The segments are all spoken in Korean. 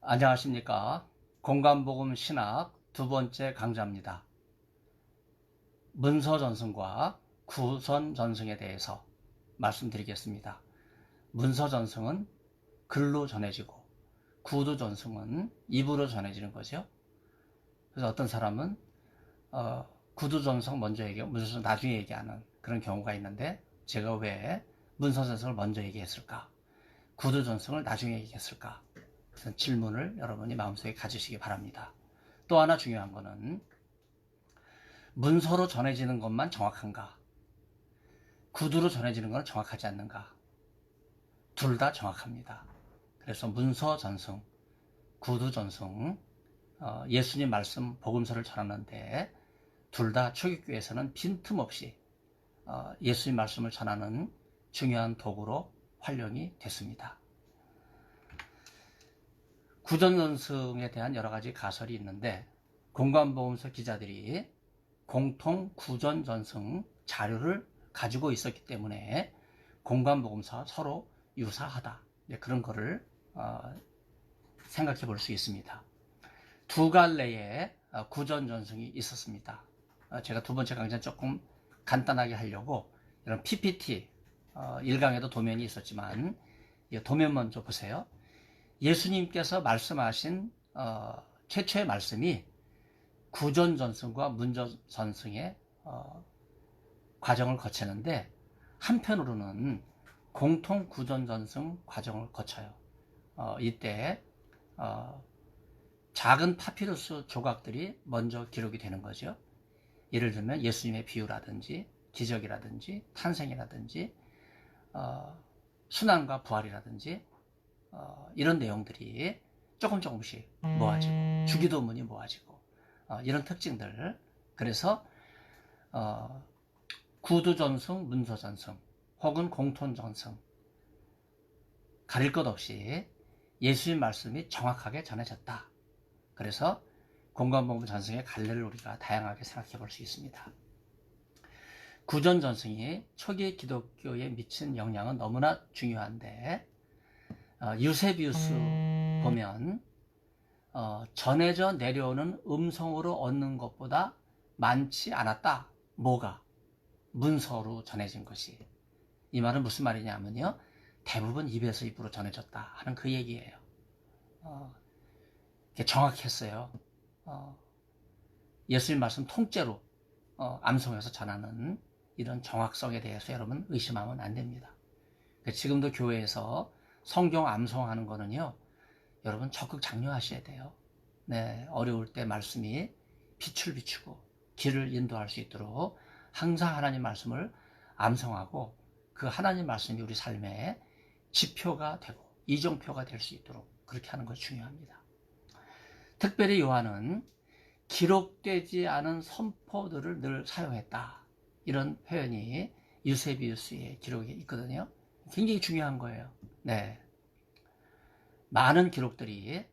안녕하십니까. 공간복음 신학 두 번째 강좌입니다. 문서 전승과 구전 전승에 대해서 말씀드리겠습니다. 문서 전승은 글로 전해지고 구두 전승은 입으로 전해지는 거죠. 그래서 어떤 사람은 구두 전승 먼저 얘기하고 문서 전승 나중에 얘기하는 그런 경우가 있는데, 제가 왜 문서 전승을 먼저 얘기했을까? 구두 전승을 나중에 얘기했을까? 그런 질문을 여러분이 마음속에 가지시기 바랍니다. 또 하나 중요한 거는 문서로 전해지는 것만 정확한가? 구두로 전해지는 건 정확하지 않는가? 둘 다 정확합니다. 그래서 문서 전승, 구두 전승, 예수님 말씀 복음서를 전하는데 둘 다 초기교회에서는 빈틈없이 예수님 말씀을 전하는 중요한 도구로 활용이 됐습니다. 구전전승에 대한 여러 가지 가설이 있는데, 공간보험서 기자들이 공통 구전전승 자료를 가지고 있었기 때문에 공간보험서와 서로 유사하다, 그런 거를 생각해 볼 수 있습니다. 두 갈래의 구전전승이 있었습니다. 제가 두 번째 강좌는 조금 간단하게 하려고 이런 PPT 1강에도 도면이 있었지만, 도면 먼저 보세요. 예수님께서 말씀하신 최초의 말씀이 구전전승과 문전전승의 과정을 거치는데, 한편으로는 공통 구전전승 과정을 거쳐요. 이때 작은 파피루스 조각들이 먼저 기록이 되는 거죠. 예를 들면 예수님의 비유라든지 기적이라든지 탄생이라든지 순환과 부활이라든지 이런 내용들이 조금씩 모아지고, 주기도문이 모아지고, 이런 특징들. 그래서 구두전승, 문서전승 혹은 공통전승 가릴 것 없이 예수님 말씀이 정확하게 전해졌다. 그래서 공간복음 전승의 갈래를 우리가 다양하게 생각해 볼 수 있습니다. 구전전승이 초기 기독교에 미친 영향은 너무나 중요한데, 유세비우스 보면 전해져 내려오는 음성으로 얻는 것보다 많지 않았다. 뭐가? 문서로 전해진 것이. 이 말은 무슨 말이냐면요, 대부분 입에서 입으로 전해졌다 하는 그 얘기예요. 정확했어요. 예수님 말씀 통째로 암송해서 전하는 이런 정확성에 대해서 여러분 의심하면 안 됩니다. 지금도 교회에서 성경 암송하는 거는요, 여러분 적극 장려하셔야 돼요. 네, 어려울 때 말씀이 빛을 비추고 길을 인도할 수 있도록 항상 하나님 말씀을 암송하고, 그 하나님 말씀이 우리 삶의 지표가 되고 이정표가 될 수 있도록 그렇게 하는 것이 중요합니다. 특별히 요한은 기록되지 않은 선포들을 늘 사용했다, 이런 표현이 유세비우스의 기록에 있거든요. 굉장히 중요한 거예요. 네, 많은 기록들이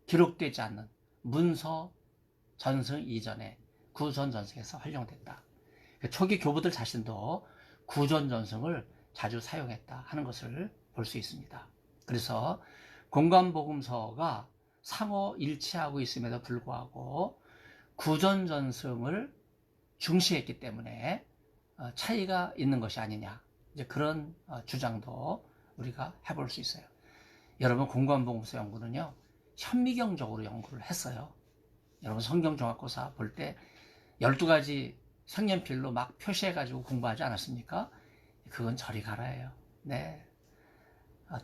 기록되지 않는 문서 전승 이전에 구전 전승에서 활용됐다. 초기 교부들 자신도 구전 전승을 자주 사용했다 하는 것을 볼 수 있습니다. 그래서 공간복음서가 상호 일치하고 있음에도 불구하고 구전 전승을 중시했기 때문에 차이가 있는 것이 아니냐, 이제 그런 주장도 우리가 해볼 수 있어요. 여러분, 공간복음서 연구는요, 현미경적으로 연구를 했어요. 여러분, 성경종합고사 볼 때 12가지 색연필로 막 표시해가지고 공부하지 않았습니까? 그건 저리 가라예요. 네,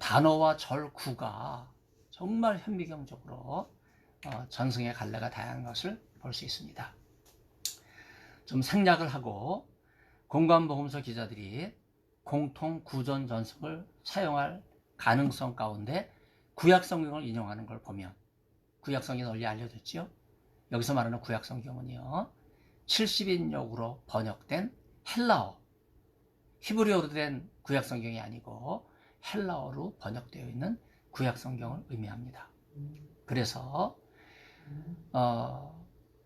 단어와 절구가 정말 현미경적으로 전승의 갈래가 다양한 것을 볼 수 있습니다. 좀 생략을 하고, 공간복음서 기자들이 공통 구전 전승을 사용할 가능성 가운데 구약성경을 인용하는 걸 보면, 구약성경이 널리 알려졌죠. 여기서 말하는 구약성경은요, 70인역으로 번역된 헬라어, 히브리어로 된 구약성경이 아니고 헬라어로 번역되어 있는 구약성경을 의미합니다. 그래서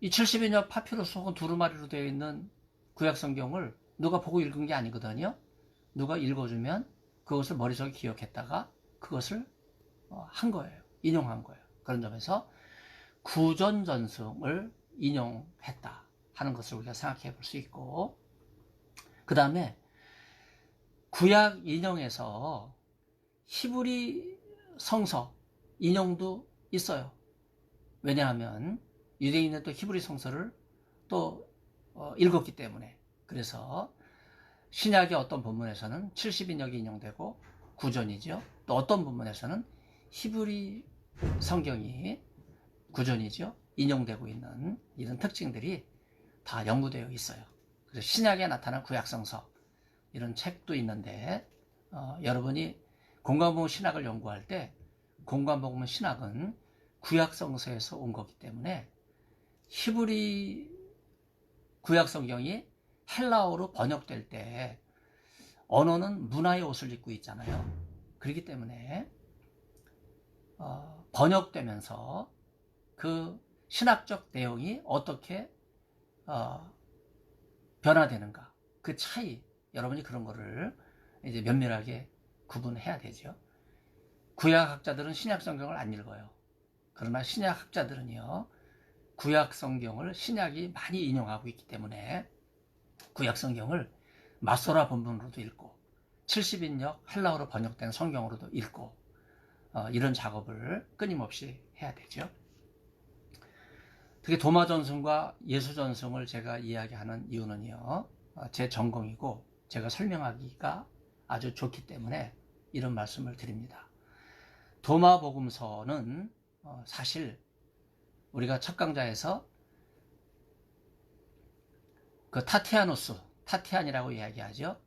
이 70인역 파피루스 혹은 두루마리로 되어 있는 구약성경을 누가 보고 읽은 게 아니거든요. 누가 읽어주면 그것을 머릿속에 기억했다가 그것을 한 거예요. 인용한 거예요. 그런 점에서 구전전승을 인용했다 하는 것을 우리가 생각해 볼 수 있고, 그 다음에 구약 인용에서 히브리 성서 인용도 있어요. 왜냐하면 유대인은 또 히브리 성서를 또 읽었기 때문에. 그래서 신약의 어떤 본문에서는 70인역이 인용되고 구전이죠. 또 어떤 본문에서는 히브리 성경이 구전이죠. 인용되고 있는 이런 특징들이 다 연구되어 있어요. 그래서 신약에 나타난 구약성서 이런 책도 있는데 여러분이 공관복음 신학을 연구할 때 공관복음 신학은 구약성서에서 온 거기 때문에 히브리 구약성경이 헬라어로 번역될 때 언어는 문화의 옷을 입고 있잖아요. 그렇기 때문에 번역되면서 그 신학적 내용이 어떻게 변화되는가, 그 차이, 여러분이 그런 거를 이제 면밀하게 구분해야 되죠. 구약학자들은 신약 성경을 안 읽어요. 그러나 신약 학자들은요, 구약 성경을 신약이 많이 인용하고 있기 때문에 구약 성경을 마소라 본문으로도 읽고 70인역 헬라어로 번역된 성경으로도 읽고 이런 작업을 끊임없이 해야 되죠. 특히 도마전승과 예수전승을 제가 이야기하는 이유는요, 제 전공이고 제가 설명하기가 아주 좋기 때문에 이런 말씀을 드립니다. 도마복음서는 사실 우리가 첫 강좌에서 그 타티안이라고 이야기하죠.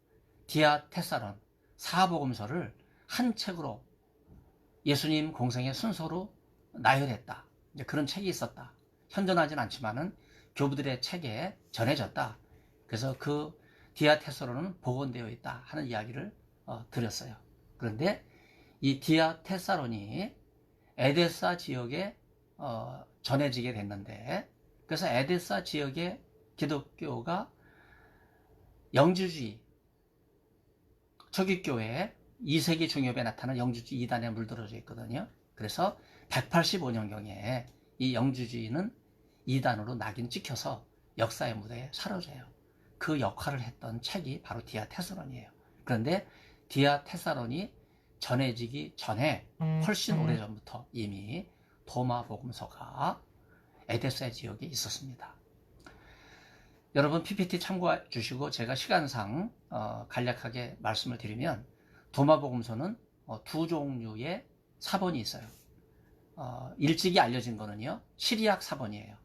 디아테사론 사복음서를 한 책으로 예수님 공생의 순서로 나열했다. 이제 그런 책이 있었다. 현존하진 않지만은 교부들의 책에 전해졌다. 그래서 그 디아테사론은 복원되어 있다 하는 이야기를 드렸어요. 그런데 이 디아테사론이 에데사 지역에 전해지게 됐는데, 그래서 에데사 지역의 기독교가 영주주의, 초기교회 2세기 중엽에 나타난 영주주의 이단에 물들어져 있거든요. 그래서 185년경에 이 영주주의는 이단으로 낙인 찍혀서 역사의 무대에 사라져요. 그 역할을 했던 책이 바로 디아테사론이에요. 그런데 디아테사론이 전해지기 전에 훨씬 오래전부터 이미 도마복음서가 에데사 지역에 있었습니다. 여러분 PPT 참고해 주시고 제가 시간상 간략하게 말씀을 드리면, 도마복음서는 두 종류의 사본이 있어요. 일찍이 알려진 거는요, 시리악 사본이에요.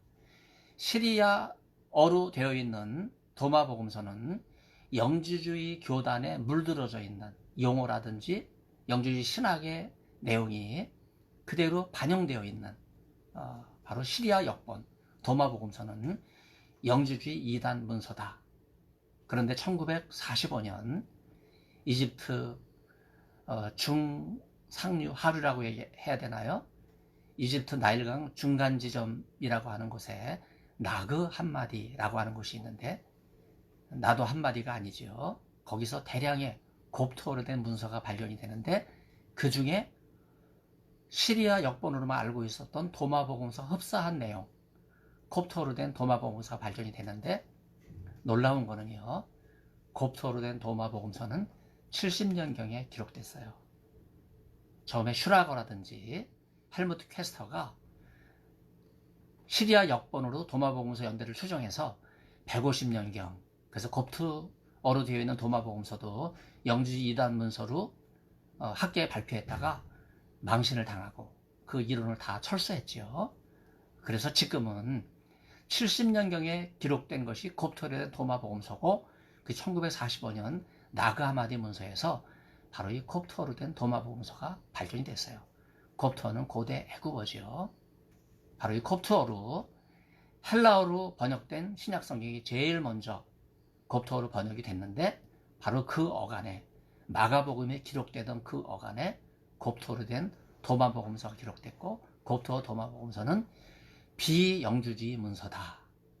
시리아어로 되어 있는 도마복음서는 영주주의 교단에 물들어져 있는 용어라든지 영주주의 신학의 내용이 그대로 반영되어 있는 바로 시리아 역본 도마복음서는 영주주의 이단 문서다. 그런데 1945년 이집트 중상류 하류라고 해야 되나요? 이집트 나일강 중간 지점이라고 하는 곳에 나그 한마디라고 하는 곳이 있는데, 나도 한마디가 아니죠. 거기서 대량의 곱토로 된 문서가 발견이 되는데, 그 중에 시리아 역본으로만 알고 있었던 도마복음서 흡사한 내용, 곱토로 된 도마복음서가 발견이 되는데, 놀라운 거는요, 곱토로 된 도마복음서는 70년경에 기록됐어요. 처음에 슈라거라든지 헬무트 퀘스터가 시리아 역본으로 도마복음서 연대를 추정해서 150년경, 그래서 곱트어로 되어 있는 도마복음서도 영주주의 이단 문서로 학계에 발표했다가 망신을 당하고 그 이론을 다 철수했지요. 그래서 지금은 70년경에 기록된 것이 곱토로 된 도마복음서고, 그 1945년 나그 하마디 문서에서 바로 이 곱토로 된 도마복음서가 발견이 됐어요. 곱토어는 고대 애국어죠. 바로 이 곱토어로 헬라어로 번역된 신약 성경이 제일 먼저 곱토어로 번역이 됐는데, 바로 그 어간에 마가복음에 기록되던 그 어간에 곱토어로 된 도마복음서가 기록됐고, 곱토어 도마복음서는 비영주주의 문서다.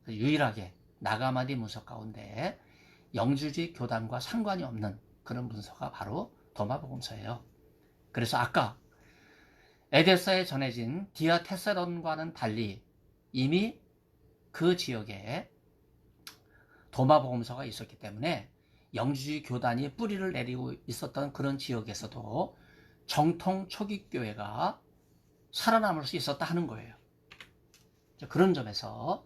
유일하게 나가마디 문서 가운데 영주주의 교단과 상관이 없는 그런 문서가 바로 도마복음서예요. 그래서 아까 에데사에 전해진 디아테사론과는 달리 이미 그 지역에 도마복음서가 있었기 때문에 영지주의 교단이 뿌리를 내리고 있었던 그런 지역에서도 정통 초기교회가 살아남을 수 있었다 하는 거예요. 그런 점에서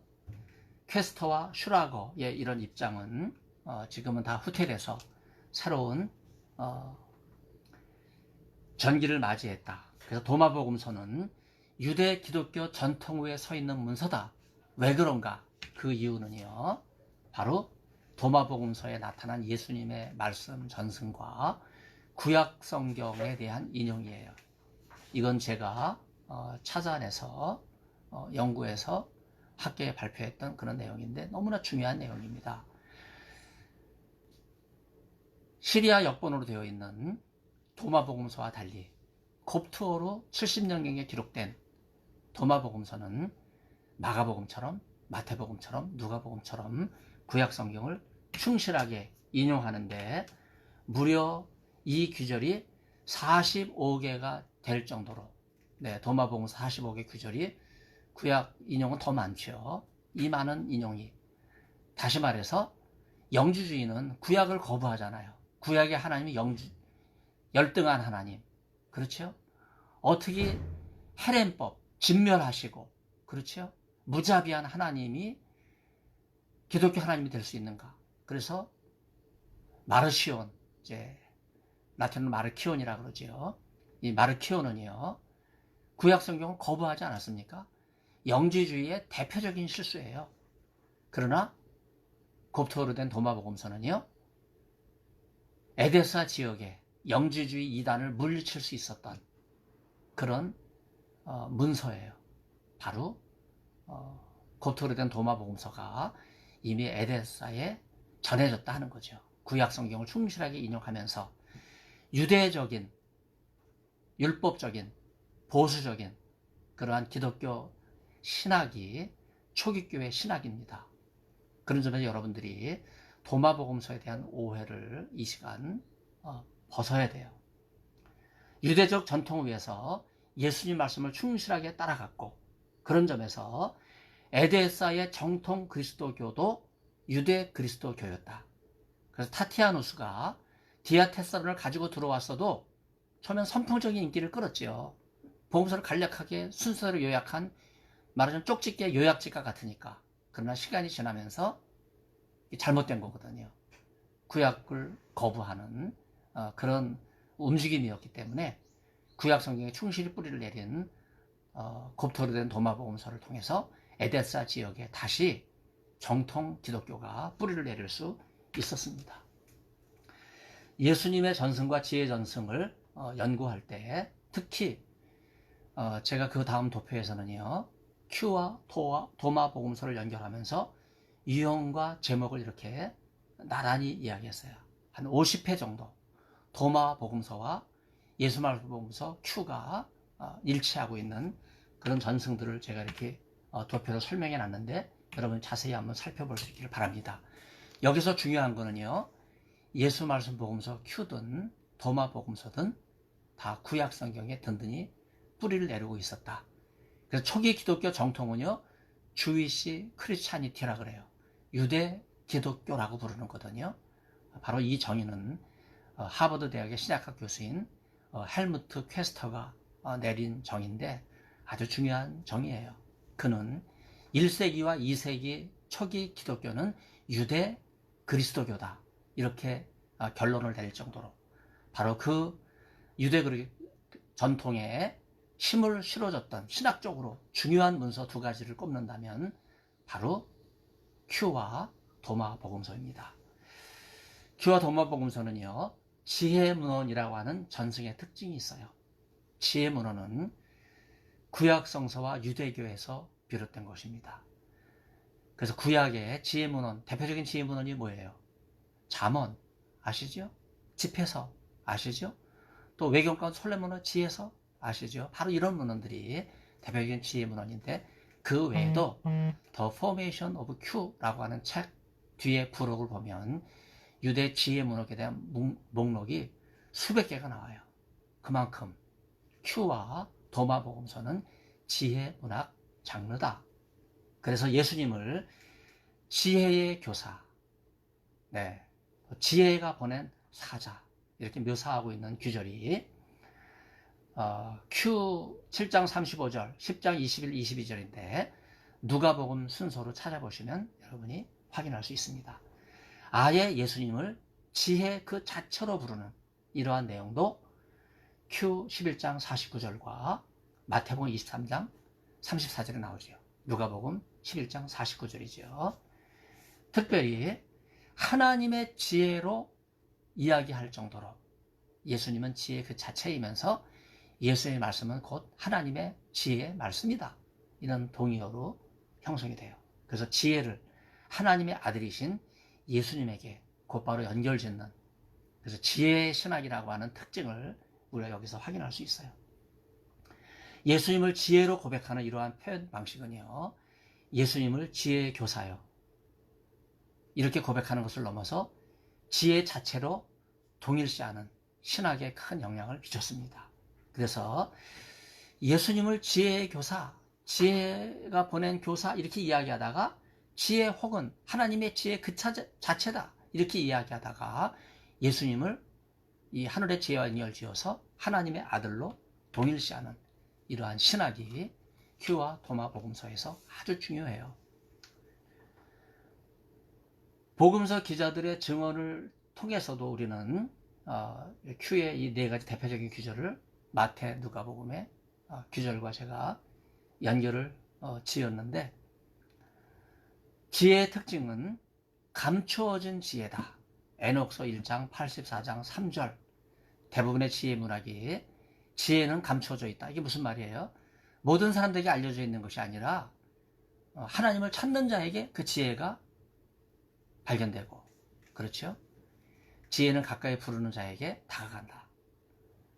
퀘스터와 슈라거의 이런 입장은 지금은 다 후퇴돼서 새로운 전기를 맞이했다. 그래서 도마복음서는 유대 기독교 전통 위에 서 있는 문서다. 왜 그런가? 그 이유는요, 바로 도마복음서에 나타난 예수님의 말씀 전승과 구약 성경에 대한 인용이에요. 이건 제가 찾아내서 연구해서 학계에 발표했던 그런 내용인데 너무나 중요한 내용입니다. 시리아 역본으로 되어 있는 도마복음서와 달리 곱트어로 70년경에 기록된 도마복음서는 마가복음처럼 마태복음처럼 누가복음처럼 구약 성경을 충실하게 인용하는데 무려 이 규절이 45개가 될 정도로, 도마복음 45개 규절이, 구약 인용은 더 많죠. 이 많은 인용이, 다시 말해서 영주주의는 구약을 거부하잖아요. 구약의 하나님이 열등한 하나님, 그렇죠? 어떻게 헬렌법 진멸하시고, 그렇죠? 무자비한 하나님이 기독교 하나님이 될 수 있는가? 그래서 마르시온, 이제 라틴어로 마르키온이라고 그러죠. 이 마르키온은요, 구약 성경을 거부하지 않았습니까? 영지주의의 대표적인 실수예요. 그러나 곱트어로 된 도마복음서는요, 에데사 지역에 영지주의 이단을 물리칠 수 있었던 그런 문서예요. 바로 곱트어로 된 도마복음서가 이미 에데사에 전해졌다 하는 거죠. 구약 성경을 충실하게 인용하면서 유대적인, 율법적인, 보수적인 그러한 기독교 신학이 초기교회 신학입니다. 그런 점에서 여러분들이 도마복음서에 대한 오해를 이 시간 벗어야 돼요. 유대적 전통 위에서 예수님 말씀을 충실하게 따라갔고, 그런 점에서 에데사의 정통 그리스도교도 유대 그리스도교였다. 그래서 타티아누스가 디아테사론을 가지고 들어왔어도 처음엔 선풍적인 인기를 끌었지요. 복음서를 간략하게 순서로 요약한, 말하자면 쪽집게 요약집과 같으니까. 그러나 시간이 지나면서 잘못된 거거든요. 구약을 거부하는 그런 움직임이었기 때문에 구약 성경에 충실히 뿌리를 내린 곱토로 된 도마복음서를 통해서 에데사 지역에 다시 정통 기독교가 뿌리를 내릴 수 있었습니다. 예수님의 전승과 지혜 전승을 연구할 때 특히 제가 그 다음 도표에서는요, 큐와 도마복음서를 연결하면서 유형과 제목을 이렇게 나란히 이야기했어요. 한 50회 정도 도마복음서와 예수말복음서 큐가 일치하고 있는 그런 전승들을 제가 이렇게 도표로 설명해 놨는데 여러분 자세히 한번 살펴볼 수 있기를 바랍니다. 여기서 중요한 거는요, 예수 말씀 복음서 큐든 도마복음서든 다 구약 성경에 든든히 뿌리를 내리고 있었다. 그래서 초기 기독교 정통은요, 주이시 크리스찬이티라 그래요. 유대 기독교라고 부르는 거거든요. 바로 이 정의는 하버드 대학의 신약학 교수인 헬무트 퀘스터가 내린 정의인데 아주 중요한 정의예요. 그는 1세기와 2세기 초기 기독교는 유대 그리스도교다, 이렇게 결론을 내릴 정도로 바로 그 유대 전통에 힘을 실어줬던 신학적으로 중요한 문서 두 가지를 꼽는다면 바로 큐와 도마복음서입니다. 큐와 도마복음서는요, 지혜문헌이라고 하는 전승의 특징이 있어요. 지혜문헌은 구약성서와 유대교에서 비롯된 것입니다. 그래서 구약의 지혜문헌, 대표적인 지혜문헌이 뭐예요? 잠언 아시죠? 집회서 아시죠? 또 외경가운 솔레몬의 지혜서 아시죠? 바로 이런 문헌들이 대표적인 지혜문헌인데, 그 외에도 The Formation of Q라고 하는 책 뒤에 부록을 보면 유대 지혜문헌에 대한 목록이 수백 개가 나와요. 그만큼 Q와 도마복음서는 지혜 문학 장르다. 그래서 예수님을 지혜의 교사, 지혜가 보낸 사자 이렇게 묘사하고 있는 규절이 Q 7장 35절, 10장 21, 22절인데 누가복음 순서로 찾아보시면 여러분이 확인할 수 있습니다. 아예 예수님을 지혜 그 자체로 부르는 이러한 내용도 Q 11장 49절과 마태복음 23장 34절에 나오죠. 누가복음 11장 49절이죠. 특별히 하나님의 지혜로 이야기할 정도로 예수님은 지혜 그 자체이면서 예수의 말씀은 곧 하나님의 지혜의 말씀이다. 이런 동의어로 형성이 돼요. 그래서 지혜를 하나님의 아들이신 예수님에게 곧바로 연결짓는, 그래서 지혜의 신학이라고 하는 특징을 우리가 여기서 확인할 수 있어요. 예수님을 지혜로 고백하는 이러한 표현 방식은요, 예수님을 지혜의 교사요, 이렇게 고백하는 것을 넘어서 지혜 자체로 동일시하는 신학에 큰 영향을 미쳤습니다. 그래서 예수님을 지혜의 교사, 지혜가 보낸 교사 이렇게 이야기하다가 지혜 혹은 하나님의 지혜 그 자체다 이렇게 이야기하다가 예수님을 이 하늘의 지혜와 연결지어서 하나님의 아들로 동일시하는 이러한 신학이 큐와 도마 복음서에서 아주 중요해요. 복음서 기자들의 증언을 통해서도 우리는 큐의 이 네 가지 대표적인 규절을 마태, 누가복음의 규절과 제가 연결을 지었는데, 지혜의 특징은 감추어진 지혜다. 에녹서 1장 84장 3절 대부분의 지혜 문학이 지혜는 감추어져 있다. 이게 무슨 말이에요? 모든 사람들에게 알려져 있는 것이 아니라 하나님을 찾는 자에게 그 지혜가 발견되고, 그렇죠? 지혜는 가까이 부르는 자에게 다가간다.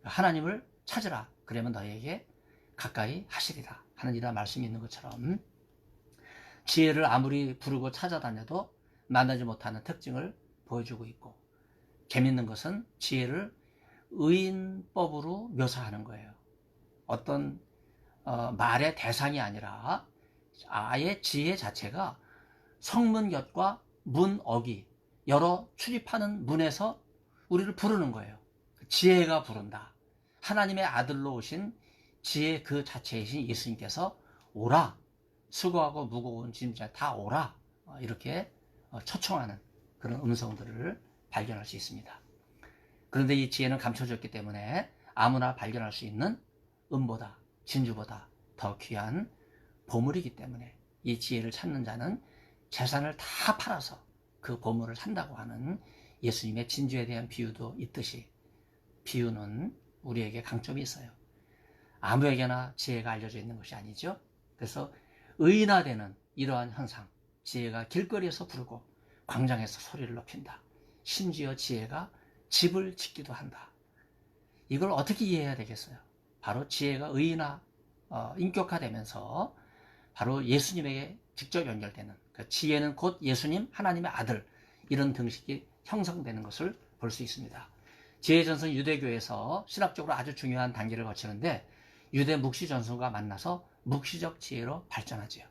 하나님을 찾으라. 그러면 너에게 가까이 하시리라 하는 이런 말씀이 있는 것처럼 지혜를 아무리 부르고 찾아다녀도 만나지 못하는 특징을 보여주고 있고, 재밌는 것은 지혜를 의인법으로 묘사하는 거예요. 어떤 말의 대상이 아니라 아예 지혜 자체가 성문곁과 문어기 여러 출입하는 문에서 우리를 부르는 거예요. 지혜가 부른다. 하나님의 아들로 오신 지혜 그 자체이신 예수님께서 오라, 수고하고 무거운 짐자 다 오라, 이렇게 초청하는 그런 음성들을 발견할 수 있습니다. 그런데 이 지혜는 감춰졌기 때문에 아무나 발견할 수 있는 은보다 진주보다 더 귀한 보물이기 때문에 이 지혜를 찾는 자는 재산을 다 팔아서 그 보물을 산다고 하는 예수님의 진주에 대한 비유도 있듯이, 비유는 우리에게 강점이 있어요. 아무에게나 지혜가 알려져 있는 것이 아니죠. 그래서 의인화되는 이러한 현상, 지혜가 길거리에서 부르고 광장에서 소리를 높인다. 심지어 지혜가 집을 짓기도 한다. 이걸 어떻게 이해해야 되겠어요? 바로 지혜가 의인화, 인격화되면서 바로 예수님에게 직접 연결되는, 그 지혜는 곧 예수님, 하나님의 아들, 이런 등식이 형성되는 것을 볼 수 있습니다. 지혜 전선 유대교에서 신학적으로 아주 중요한 단계를 거치는데, 유대 묵시 전선과 만나서 묵시적 지혜로 발전하지요.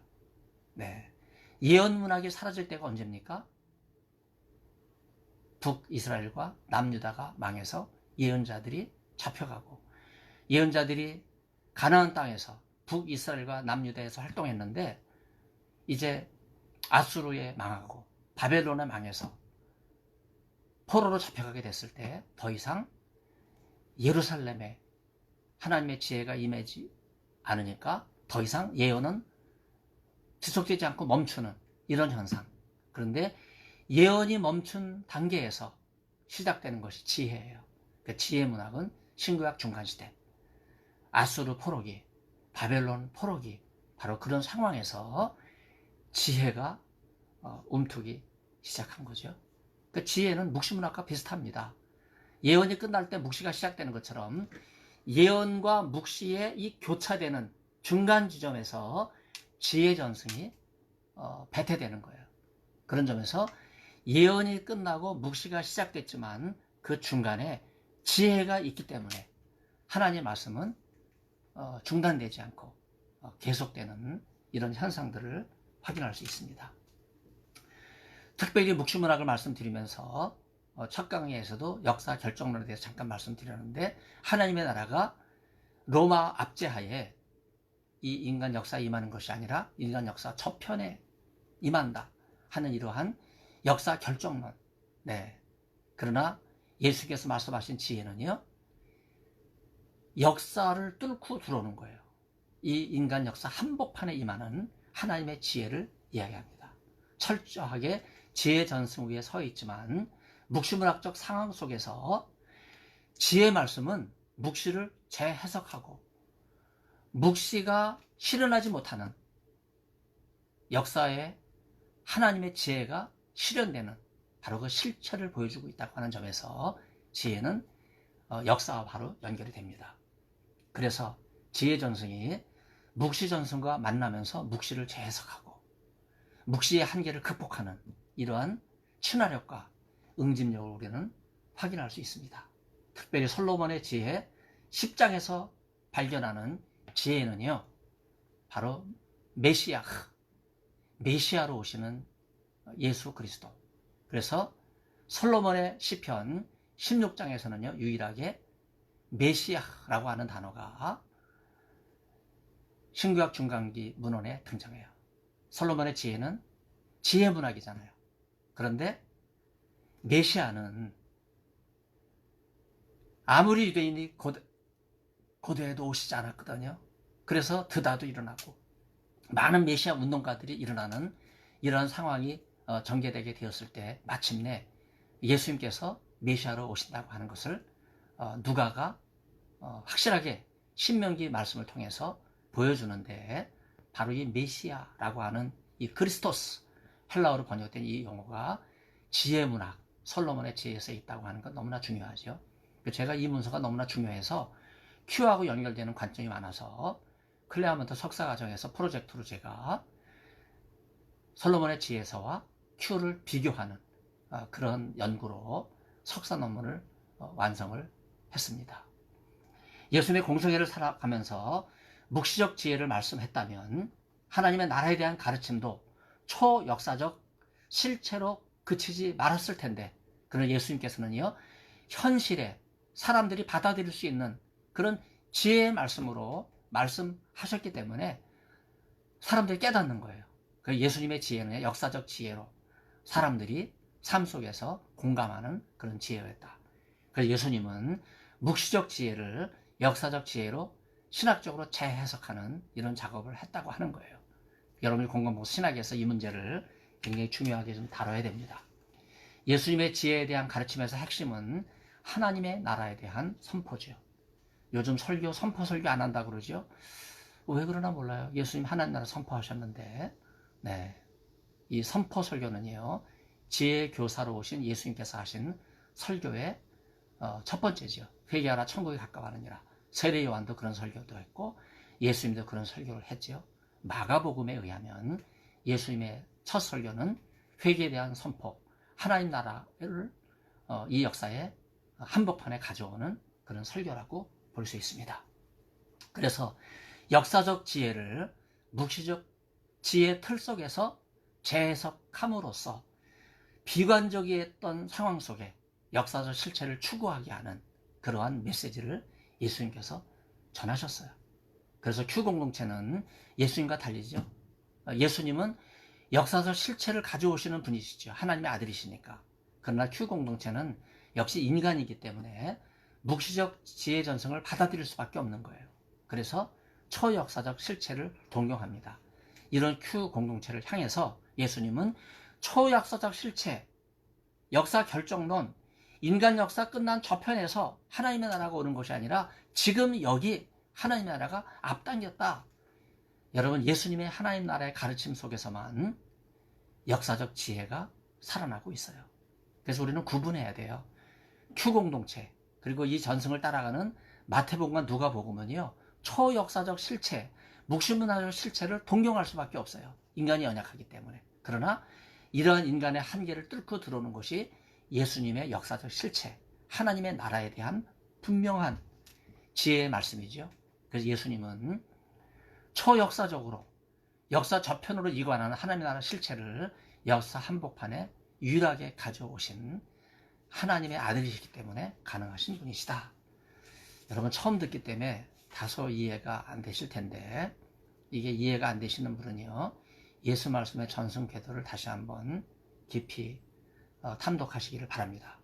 예언 문학이 사라질 때가 언제입니까? 북이스라엘과 남유다가 망해서 예언자들이 잡혀가고, 예언자들이 가나안 땅에서 북이스라엘과 남유다에서 활동했는데 이제 아수르에 망하고 바벨론에 망해서 포로로 잡혀가게 됐을 때 더 이상 예루살렘에 하나님의 지혜가 임하지 않으니까 더 이상 예언은 지속되지 않고 멈추는 이런 현상. 그런데 예언이 멈춘 단계에서 시작되는 것이 지혜예요. 그 지혜 문학은 신구약 중간시대, 아수르 포로기, 바벨론 포로기, 바로 그런 상황에서 지혜가 움트기 시작한 거죠. 그 지혜는 묵시문학과 비슷합니다. 예언이 끝날 때 묵시가 시작되는 것처럼 예언과 묵시의 이 교차되는 중간 지점에서 지혜 전승이 배태되는 거예요. 그런 점에서 예언이 끝나고 묵시가 시작됐지만 그 중간에 지혜가 있기 때문에 하나님의 말씀은 중단되지 않고 계속되는 이런 현상들을 확인할 수 있습니다. 특별히 묵시문학을 말씀드리면서 첫 강의에서도 역사 결정론에 대해서 잠깐 말씀드렸는데, 하나님의 나라가 로마 압제하에 이 인간 역사에 임하는 것이 아니라 인간 역사 저편에 임한다 하는 이러한 역사 결정론. 네. 그러나 예수께서 말씀하신 지혜는요, 역사를 뚫고 들어오는 거예요. 이 인간 역사 한복판에 임하는 하나님의 지혜를 이야기합니다. 철저하게 지혜 전승 위에 서 있지만 묵시문학적 상황 속에서 지혜 말씀은 묵시를 재해석하고 묵시가 실현하지 못하는 역사에 하나님의 지혜가 실현되는 바로 그 실체를 보여주고 있다고 하는 점에서 지혜는 역사와 바로 연결이 됩니다. 그래서 지혜 전승이 묵시 전승과 만나면서 묵시를 재해석하고 묵시의 한계를 극복하는 이러한 친화력과 응집력을 우리는 확인할 수 있습니다. 특별히 솔로몬의 지혜 10장에서 발견하는 지혜는요, 바로 메시아로 오시는 예수 그리스도. 그래서 솔로몬의 시편 16장에서는요, 유일하게 메시아라고 하는 단어가 신구약 중간기 문헌에 등장해요. 솔로몬의 지혜는 지혜 문학이잖아요. 그런데 메시아는 아무리 유대인이 고대에도 오시지 않았거든요. 그래서 드다도 일어나고 많은 메시아 운동가들이 일어나는 이런 상황이 전개되게 되었을 때 마침내 예수님께서 메시아로 오신다고 하는 것을 누가가 확실하게 신명기 말씀을 통해서 보여주는데, 바로 이 메시아라고 하는 이 크리스토스, 헬라어로 번역된 이 용어가 지혜 문학, 솔로몬의 지혜에서 있다고 하는 건 너무나 중요하죠. 제가 이 문서가 너무나 중요해서 Q하고 연결되는 관점이 많아서 클레어먼트 석사과정에서 프로젝트로 제가 솔로몬의 지혜서와 Q를 비교하는 그런 연구로 석사 논문을 완성을 했습니다. 예수님의 공생애를 살아가면서 묵시적 지혜를 말씀했다면 하나님의 나라에 대한 가르침도 초역사적 실체로 그치지 말았을 텐데, 그런 예수님께서는요, 현실에 사람들이 받아들일 수 있는 그런 지혜의 말씀으로 말씀하셨기 때문에 사람들이 깨닫는 거예요. 그 예수님의 지혜는 역사적 지혜로 사람들이 삶 속에서 공감하는 그런 지혜였다. 그래서 예수님은 묵시적 지혜를 역사적 지혜로 신학적으로 재해석하는 이런 작업을 했다고 하는 거예요. 여러분이 공간보고 신학에서 이 문제를 굉장히 중요하게 좀 다뤄야 됩니다. 예수님의 지혜에 대한 가르침에서 핵심은 하나님의 나라에 대한 선포죠. 요즘 선포 설교 안 한다고 그러죠? 왜 그러나 몰라요. 예수님 하나님 나라 선포하셨는데, 네. 이 선포 설교는요, 지혜 교사로 오신 예수님께서 하신 설교의 첫 번째죠. 회개하라 천국에 가까워하느니라. 세례 요한도 그런 설교도 했고 예수님도 그런 설교를 했죠. 마가복음에 의하면 예수님의 첫 설교는 회개에 대한 선포, 하나님 나라를 이 역사에 한복판에 가져오는 그런 설교라고 볼 수 있습니다. 그래서 역사적 지혜를 묵시적 지혜 틀 속에서 재해석함으로써 비관적이었던 상황 속에 역사적 실체를 추구하게 하는 그러한 메시지를 예수님께서 전하셨어요. 그래서 Q 공동체는 예수님과 달리죠. 예수님은 역사적 실체를 가져오시는 분이시죠. 하나님의 아들이시니까. 그러나 Q 공동체는 역시 인간이기 때문에 묵시적 지혜 전승을 받아들일 수밖에 없는 거예요. 그래서 초역사적 실체를 동경합니다. 이런 Q 공동체를 향해서 예수님은 초역사적 실체, 역사 결정론, 인간 역사 끝난 저편에서 하나님의 나라가 오는 것이 아니라 지금 여기 하나님의 나라가 앞당겼다. 여러분, 예수님의 하나님 나라의 가르침 속에서만 역사적 지혜가 살아나고 있어요. 그래서 우리는 구분해야 돼요. Q 공동체, 그리고 이 전승을 따라가는 마태복음과 누가복음은요, 초역사적 실체, 묵시문화적 실체를 동경할 수밖에 없어요. 인간이 연약하기 때문에. 그러나 이러한 인간의 한계를 뚫고 들어오는 것이 예수님의 역사적 실체, 하나님의 나라에 대한 분명한 지혜의 말씀이죠. 그래서 예수님은 초역사적으로 역사 저편으로 이관하는 하나님의 나라 실체를 역사 한복판에 유일하게 가져오신 하나님의 아들이시기 때문에 가능하신 분이시다. 여러분 처음 듣기 때문에 다소 이해가 안 되실 텐데, 이게 이해가 안 되시는 분은요, 예수 말씀의 전승 궤도를 다시 한번 깊이 탐독하시기를 바랍니다.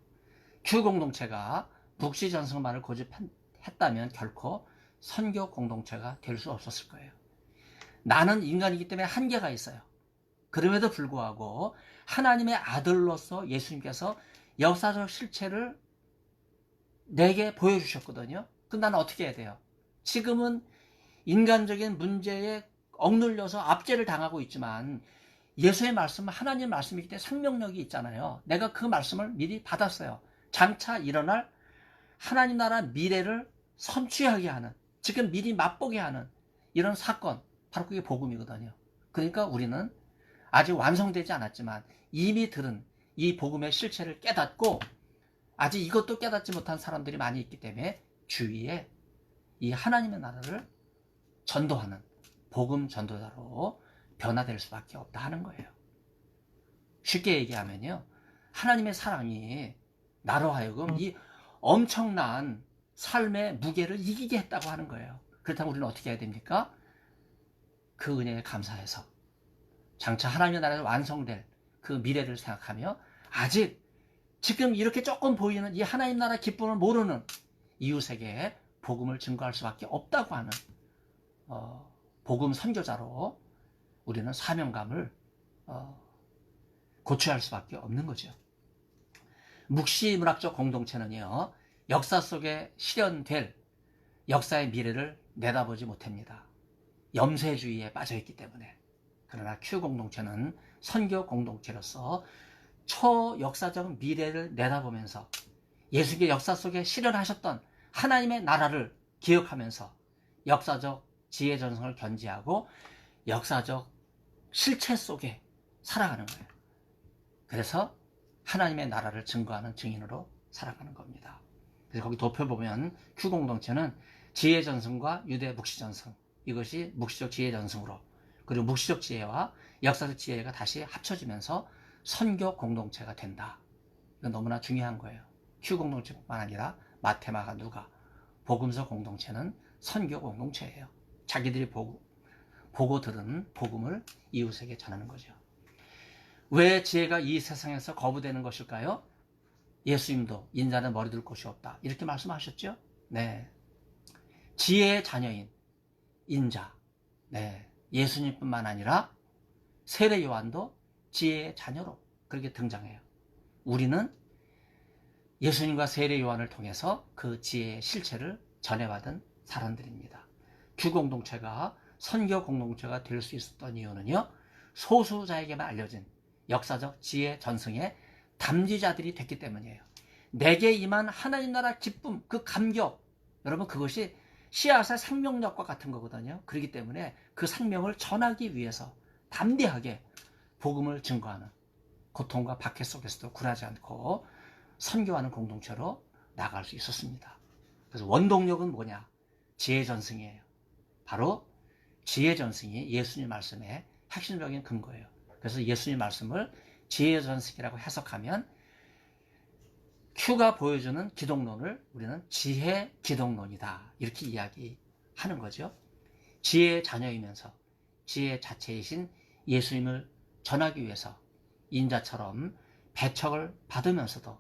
큐 공동체가 묵시 전승만을 고집했다면 결코 선교 공동체가 될 수 없었을 거예요. 나는 인간이기 때문에 한계가 있어요. 그럼에도 불구하고 하나님의 아들로서 예수님께서 역사적 실체를 내게 보여주셨거든요. 그럼 나는 어떻게 해야 돼요? 지금은 인간적인 문제에 억눌려서 압제를 당하고 있지만 예수의 말씀은 하나님의 말씀이기 때문에 생명력이 있잖아요. 내가 그 말씀을 미리 받았어요. 장차 일어날 하나님 나라 미래를 선취하게 하는, 지금 미리 맛보게 하는 이런 사건, 바로 그게 복음이거든요. 그러니까 우리는 아직 완성되지 않았지만 이미 들은 이 복음의 실체를 깨닫고, 아직 이것도 깨닫지 못한 사람들이 많이 있기 때문에 주위에 이 하나님의 나라를 전도하는 복음 전도자로 변화될 수밖에 없다 하는 거예요. 쉽게 얘기하면요, 하나님의 사랑이 나로 하여금 이 엄청난 삶의 무게를 이기게 했다고 하는 거예요. 그렇다면 우리는 어떻게 해야 됩니까? 그 은혜에 감사해서 장차 하나님의 나라가 완성될 그 미래를 생각하며, 아직 지금 이렇게 조금 보이는 이 하나님 나라 기쁨을 모르는 이웃에게 복음을 증거할 수밖에 없다고 하는 복음 선교자로 우리는 사명감을 고취할 수밖에 없는 거죠. 묵시 문학적 공동체는요, 역사 속에 실현될 역사의 미래를 내다보지 못합니다. 염세주의에 빠져있기 때문에. 그러나 큐 공동체는 선교 공동체로서 초역사적 미래를 내다보면서 예수님의 역사 속에 실현하셨던 하나님의 나라를 기억하면서 역사적 지혜 전승을 견지하고 역사적 실체 속에 살아가는 거예요. 그래서 하나님의 나라를 증거하는 증인으로 살아가는 겁니다. 그래서 거기 도표 보면 큐 공동체는 지혜 전승과 유대 묵시 전승, 이것이 묵시적 지혜 전승으로, 그리고 묵시적 지혜와 역사적 지혜가 다시 합쳐지면서 선교 공동체가 된다. 이건 너무나 중요한 거예요. 큐 공동체뿐만 아니라 마태, 마가, 누가, 복음서 공동체는 선교 공동체예요. 자기들이 보고 들은 복음을 이웃에게 전하는 거죠. 왜 지혜가 이 세상에서 거부되는 것일까요? 예수님도 인자는 머리 둘 곳이 없다, 이렇게 말씀하셨죠? 네. 지혜의 자녀인 인자, 네, 예수님뿐만 아니라 세례 요한도 지혜의 자녀로 그렇게 등장해요. 우리는 예수님과 세례 요한을 통해서 그 지혜의 실체를 전해받은 사람들입니다. 큐 공동체가 선교 공동체가 될 수 있었던 이유는요, 소수자에게만 알려진 역사적 지혜 전승의 담지자들이 됐기 때문이에요. 내게 임한 하나님 나라 기쁨, 그 감격, 여러분 그것이 씨앗의 생명력과 같은 거거든요. 그렇기 때문에 그 생명을 전하기 위해서 담대하게 복음을 증거하는, 고통과 박해 속에서도 굴하지 않고 선교하는 공동체로 나갈 수 있었습니다. 그래서 원동력은 뭐냐? 지혜 전승이에요. 바로 지혜 전승이 예수님 말씀의 핵심적인 근거예요. 그래서 예수님 말씀을 지혜 전승이라고 해석하면 큐가 보여주는 기독론을 우리는 지혜 기독론이다, 이렇게 이야기하는 거죠. 지혜의 자녀이면서 지혜 자체이신 예수님을 전하기 위해서 인자처럼 배척을 받으면서도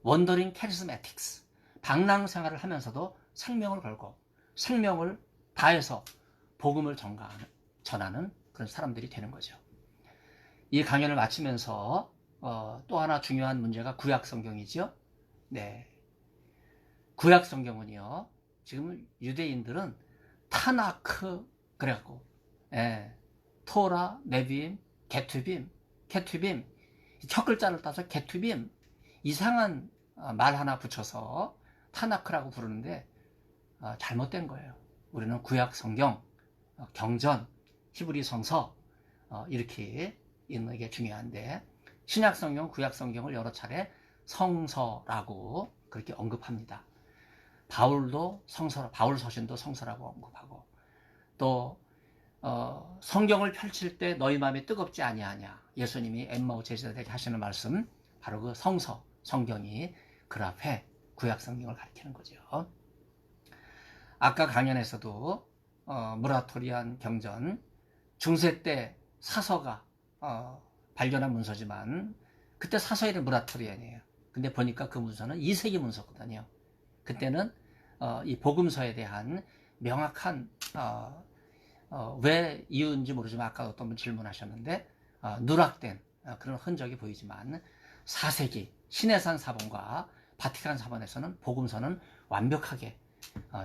원더링 캐리스매틱스, 방랑 생활을 하면서도 생명을 걸고 생명을 다해서 복음을 전하는 그런 사람들이 되는 거죠. 이 강연을 마치면서 또 하나 중요한 문제가 구약 성경이죠. 네, 구약 성경은요, 지금 유대인들은 타나크 그래갖고, 예, 토라, 네비임, 게투빔, 첫 글자를 따서 게투빔, 이상한 말 하나 붙여서 타나크라고 부르는데 잘못된 거예요. 우리는 구약 성경, 경전, 히브리 성서 이렇게 있는 게 중요한데, 신약 성경, 구약 성경을 여러 차례 성서라고 그렇게 언급합니다. 바울도 성서, 바울 서신도 성서라고 언급하고, 또 성경을 펼칠 때 너희 마음이 뜨겁지 아니하냐, 예수님이 엠마오 제자들에게 하시는 말씀, 바로 그 성서, 성경이 그 앞에 구약 성경을 가리키는 거죠. 아까 강연에서도 무라토리안 경전, 중세 때 사서가 발견한 문서지만 그때 사서 이름 무라토리안이에요. 근데 보니까 그 문서는 2세기 문서거든요. 그때는 이 복음서에 대한 명확한 왜 이유인지 모르지만 아까 어떤 분 질문하셨는데 누락된 그런 흔적이 보이지만 4세기 시내산 사본과 바티칸 사본에서는 복음서는 완벽하게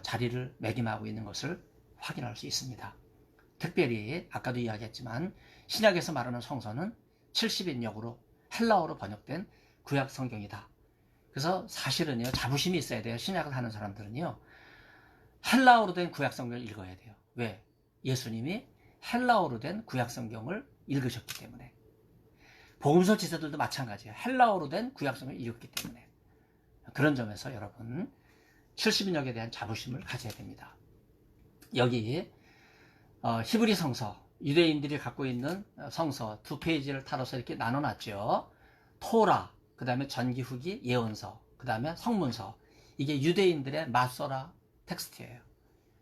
자리를 매김하고 있는 것을 확인할 수 있습니다. 특별히 아까도 이야기했지만 신약에서 말하는 성서는 70인역으로 헬라어로 번역된 구약 성경이다. 그래서 사실은요, 자부심이 있어야 돼요. 신약을 하는 사람들은요, 헬라어로 된 구약 성경을 읽어야 돼요. 왜? 예수님이 헬라어로 된 구약 성경을 읽으셨기 때문에. 복음서 지도자들도 마찬가지예요. 헬라어로 된 구약 성경을 읽었기 때문에. 그런 점에서 여러분 70인역에 대한 자부심을 가져야 됩니다. 여기 히브리 성서, 유대인들이 갖고 있는 성서 2페이지를 따라서 이렇게 나눠놨죠. 토라, 그 다음에 전기, 후기, 예언서, 그 다음에 성문서. 이게 유대인들의 마소라 텍스트예요.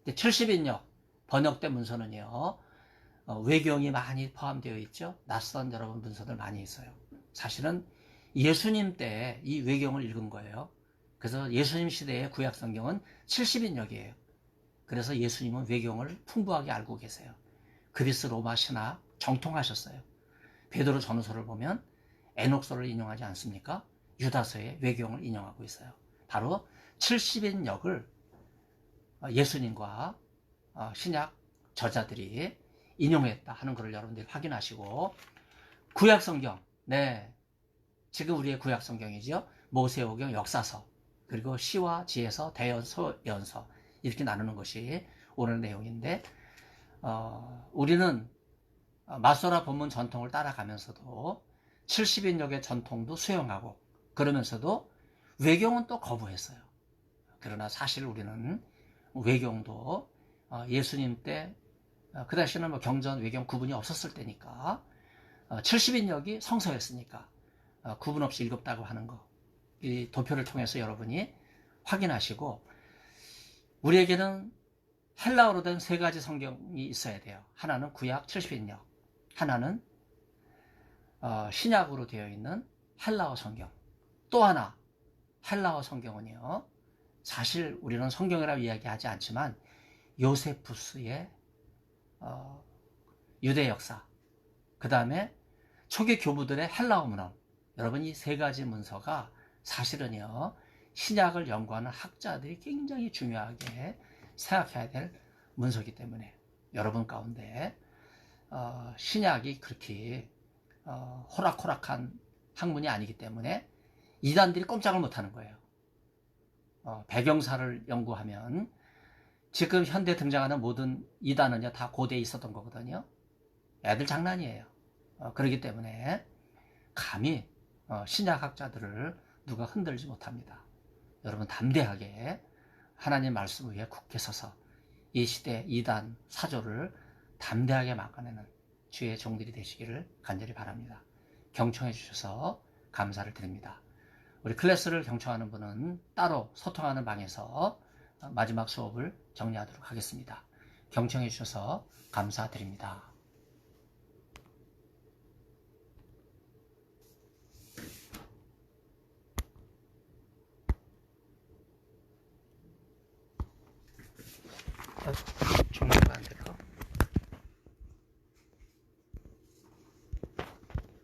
70인역 번역된 문서는요, 외경이 많이 포함되어 있죠. 낯선 여러분 문서들 많이 있어요. 사실은 예수님 때 이 외경을 읽은 거예요. 그래서 예수님 시대의 구약 성경은 70인역이에요. 그래서 예수님은 외경을 풍부하게 알고 계세요. 그리스 로마 신학 정통하셨어요. 베드로 전후서를 보면 에녹서를 인용하지 않습니까? 유다서의 외경을 인용하고 있어요. 바로 70인역을 예수님과 신약 저자들이 인용했다 하는 것을 여러분들이 확인하시고, 구약 성경, 네, 지금 우리의 구약 성경이죠. 모세오경, 역사서, 그리고 시와 지혜서, 대연서, 연서 이렇게 나누는 것이 오늘 내용인데, 우리는 마소라 본문 전통을 따라가면서도 70인역의 전통도 수용하고, 그러면서도 외경은 또 거부했어요. 그러나 사실 우리는 외경도 예수님 때 그 당시에는 경전, 외경 구분이 없었을 때니까 70인역이 성서였으니까 구분 없이 읽었다고 하는 거, 이 도표를 통해서 여러분이 확인하시고, 우리에게는 헬라어로 된 3가지 성경이 있어야 돼요. 하나는 구약 70인역, 하나는 신약으로 되어 있는 헬라어 성경, 또 하나 헬라어 성경은요, 사실 우리는 성경이라고 이야기하지 않지만 요세푸스의 유대 역사, 그 다음에 초기 교부들의 헬라어 문헌, 여러분 이 3가지 문서가 사실은요, 신약을 연구하는 학자들이 굉장히 중요하게 생각해야 될 문서이기 때문에 여러분 가운데 신약이 그렇게 호락호락한 학문이 아니기 때문에 이단들이 꼼짝을 못하는 거예요. 배경사를 연구하면 지금 현대 등장하는 모든 이단은요, 다 고대에 있었던 거거든요. 애들 장난이에요. 그렇기 때문에 감히 신약학자들을 누가 흔들지 못합니다. 여러분 담대하게 하나님 말씀 위에 굳게 서서 이 시대 이단 사조를 담대하게 막아내는 주의 종들이 되시기를 간절히 바랍니다. 경청해 주셔서 감사를 드립니다. 우리 클래스를 경청하는 분은 따로 소통하는 방에서 마지막 수업을 정리하도록 하겠습니다. 경청해 주셔서 감사드립니다.